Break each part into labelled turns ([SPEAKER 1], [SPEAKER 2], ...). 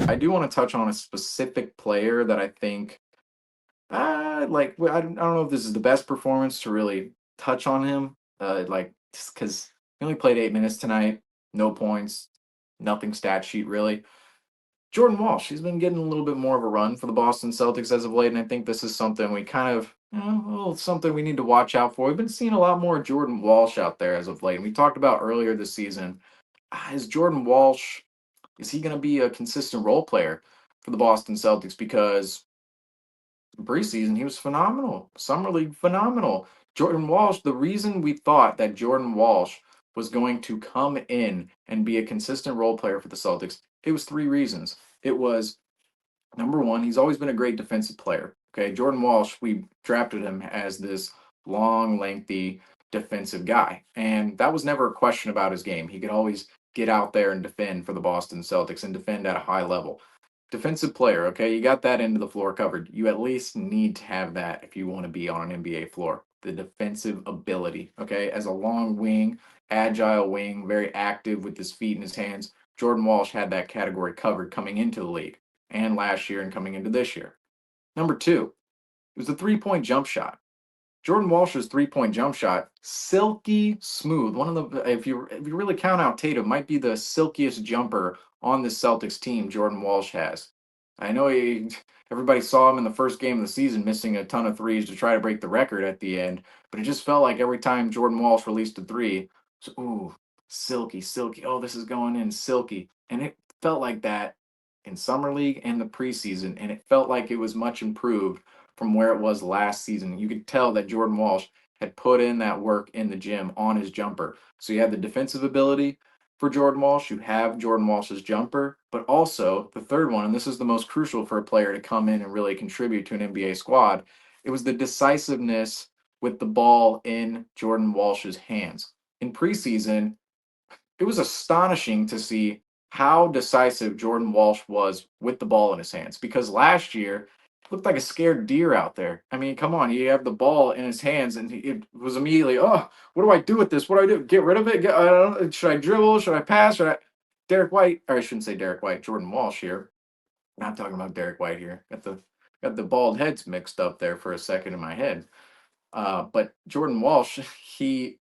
[SPEAKER 1] I do want to touch on a specific player that I think, I don't know if this is the best performance to really touch on him. Like, just because he only played 8 minutes tonight, no points, nothing stat sheet really. Jordan Walsh, he's been getting a little bit more of a run for the Boston Celtics as of late, and I think this is something we kind of, something we need to watch out for. We've been seeing a lot more Jordan Walsh out there as of late, and we talked about earlier this season. Is Jordan Walsh, is he going to be a consistent role player for the Boston Celtics? Because preseason, he was phenomenal. Summer League, phenomenal. Jordan Walsh, the reason we thought that Jordan Walsh was going to come in and be a consistent role player for the Celtics, it was three reasons. It was number one, he's always been a great defensive player. Okay, Jordan Walsh, we drafted him as this long, lengthy defensive guy. And that was never a question about his game. He could always get out there and defend for the Boston Celtics and defend at a high level. Defensive player, okay, you got that into the floor covered. You at least need to have that if you want to be on an NBA floor. The defensive ability, okay, as a long wing, agile wing, very active with his feet and his hands. Jordan Walsh had that category covered coming into the league and last year and coming into this year. Number two, it was the 3 point jump shot. Jordan Walsh's 3 point jump shot, silky smooth. One of the, if you really count out Tatum, might be the silkiest jumper on the Celtics team. Jordan Walsh has. I know everybody saw him in the first game of the season missing a ton of threes to try to break the record at the end, but it just felt like every time Jordan Walsh released a three, ooh, silky, silky. Oh, this is going in silky, and it felt like that in summer league and the preseason, and it felt like it was much improved from where it was last season. You could tell that Jordan Walsh had put in that work in the gym on his jumper. So you have the defensive ability for Jordan Walsh, you have Jordan Walsh's jumper, but also the third one, and this is the most crucial for a player to come in and really contribute to an NBA squad, it was the decisiveness with the ball in Jordan Walsh's hands. In preseason, it was astonishing to see how decisive Jordan Walsh was with the ball in his hands because last year looked like a scared deer out there. I mean, come on, he had the ball in his hands and it was immediately, oh, what do I do with this? What do I do? Get rid of it? I don't know. Should I dribble? Should I pass? Should I? Derek White, or I shouldn't say Derek White, Jordan Walsh here. I'm not talking about Derek White here. Got the bald heads mixed up there for a second in my head. But Jordan Walsh, he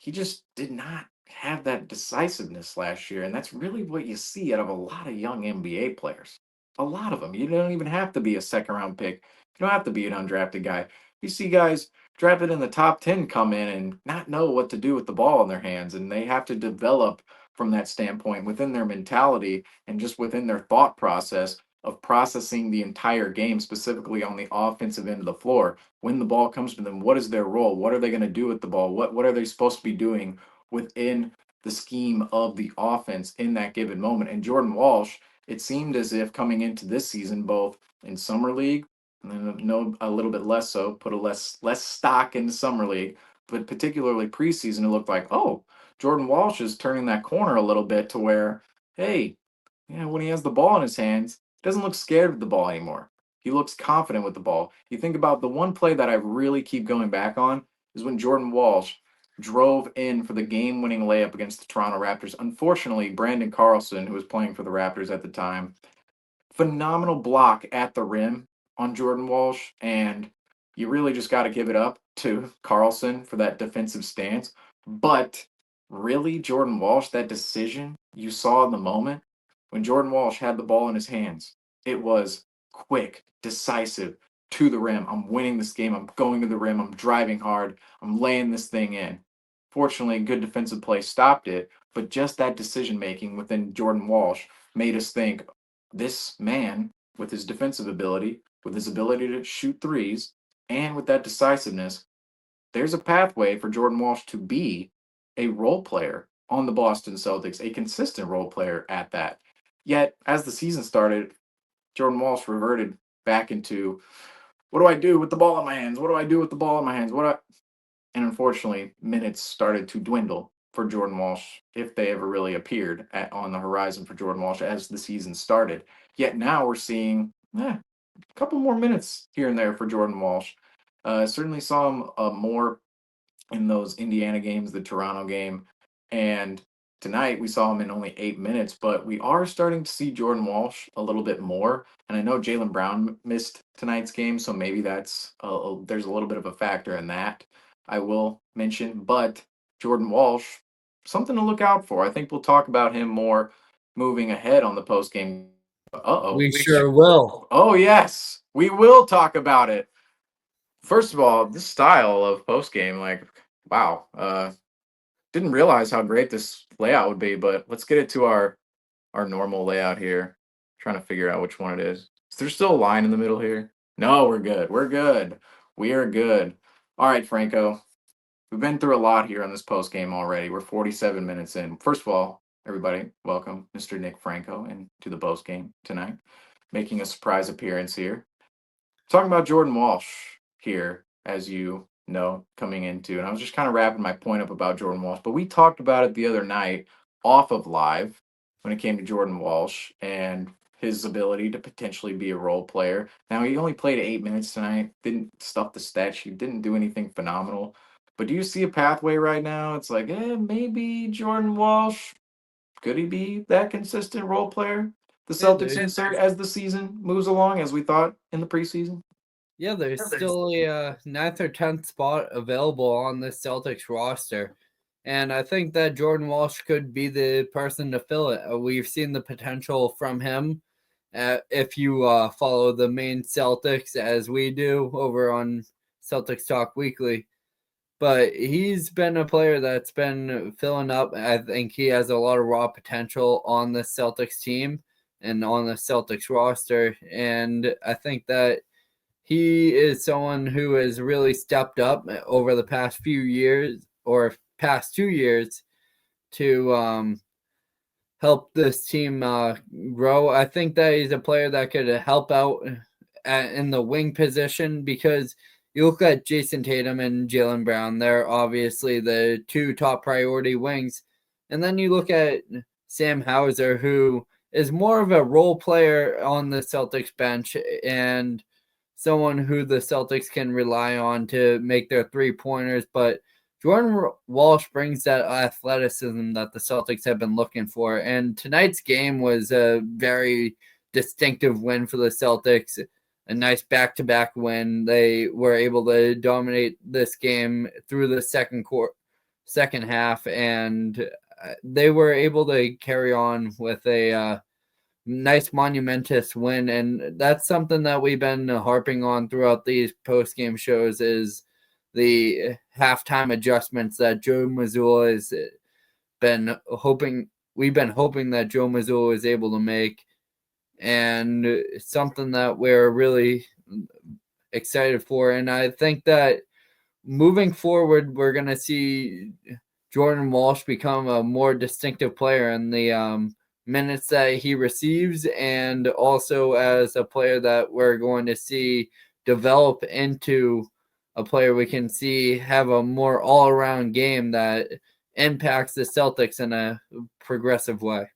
[SPEAKER 1] he just did not have that decisiveness last year. And that's really what you see out of a lot of young NBA players. A lot of them. You don't even have to be a second round pick. You don't have to be an undrafted guy. You see guys drafted in the top 10 come in and not know what to do with the ball in their hands. And they have to develop from that standpoint within their mentality and just within their thought process of processing the entire game, specifically on the offensive end of the floor when the ball comes to them, what is their role? What are they going to do with the ball? What are they supposed to be doing within the scheme of the offense in that given moment? And Jordan Walsh, it seemed as if coming into this season, both in summer league, and then no a little bit less so, put a less stock into summer league, but particularly preseason, it looked like, oh, Jordan Walsh is turning that corner a little bit to where, hey, when he has the ball in his hands, he doesn't look scared of the ball anymore. He looks confident with the ball. You think about the one play that I really keep going back on is when Jordan Walsh drove in for the game winning layup against the Toronto Raptors. Unfortunately, Brandon Carlson, who was playing for the Raptors at the time, phenomenal block at the rim on Jordan Walsh. And you really just got to give it up to Carlson for that defensive stance. But really, Jordan Walsh, that decision you saw in the moment when Jordan Walsh had the ball in his hands, it was quick, decisive, to the rim. I'm winning this game. I'm going to the rim. I'm driving hard. I'm laying this thing in. Fortunately, good defensive play stopped it, but just that decision making within Jordan Walsh made us think this man, with his defensive ability, with his ability to shoot threes, and with that decisiveness, there's a pathway for Jordan Walsh to be a role player on the Boston Celtics, a consistent role player at that. Yet, as the season started, Jordan Walsh reverted back into what do I do with the ball in my hands? What do I do with the ball in my hands? And unfortunately, minutes started to dwindle for Jordan Walsh if they ever really appeared on the horizon for Jordan Walsh as the season started. Yet now we're seeing a couple more minutes here and there for Jordan Walsh. Certainly saw him more in those Indiana games, the Toronto game, and tonight we saw him in only 8 minutes, but we are starting to see Jordan Walsh a little bit more. And I know Jaylen Brown missed tonight's game, so maybe there's a little bit of a factor in that. I will mention, but Jordan Walsh, something to look out for. I think we'll talk about him more moving ahead on the post game.
[SPEAKER 2] We sure will.
[SPEAKER 1] Oh yes, we will talk about it. First of all, this style of post game, like, wow, didn't realize how great this layout would be. But let's get it to our normal layout here. Trying to figure out which one it is. Is there still a line in the middle here? No, we're good. We're good. We are good. All right, Franco. We've been through a lot here on this post game already. We're 47 minutes in. First of all, everybody, welcome Mr. Nick Franco into the post game tonight, making a surprise appearance here. Talking about Jordan Walsh here, as you know, coming into, and I was just kind of wrapping my point up about Jordan Walsh, but we talked about it the other night off of live when it came to Jordan Walsh and his ability to potentially be a role player. Now, he only played 8 minutes tonight, didn't stuff the stat sheet, didn't do anything phenomenal. But do you see a pathway right now? It's like, maybe Jordan Walsh, could he be that consistent role player the Celtics insert as the season moves along, as we thought in the preseason?
[SPEAKER 2] Yeah, there's still a 9th or 10th spot available on the Celtics roster. And I think that Jordan Walsh could be the person to fill it. We've seen the potential from him. If you follow the main Celtics as we do over on Celtics Talk Weekly. But he's been a player that's been filling up. I think he has a lot of raw potential on the Celtics team and on the Celtics roster. And I think that he is someone who has really stepped up over the past few years or past 2 years to help this team grow. I think that he's a player that could help out in the wing position because you look at Jason Tatum and Jaylen Brown, they're obviously the 2 top priority wings. And then you look at Sam Hauser, who is more of a role player on the Celtics bench and someone who the Celtics can rely on to make their 3-pointers. But Jordan Walsh brings that athleticism that the Celtics have been looking for. And tonight's game was a very distinctive win for the Celtics. A nice back-to-back win. They were able to dominate this game through the second half, and they were able to carry on with a nice monumentous win. And that's something that we've been harping on throughout these post-game shows is the halftime adjustments that Joe Mazzulla has been hoping. We've been hoping that Joe Mazzulla is able to make. And it's something that we're really excited for. And I think that moving forward, we're going to see Jordan Walsh become a more distinctive player in the minutes that he receives, and also as a player that we're going to see develop into a player we can see have a more all-around game that impacts the Celtics in a progressive way.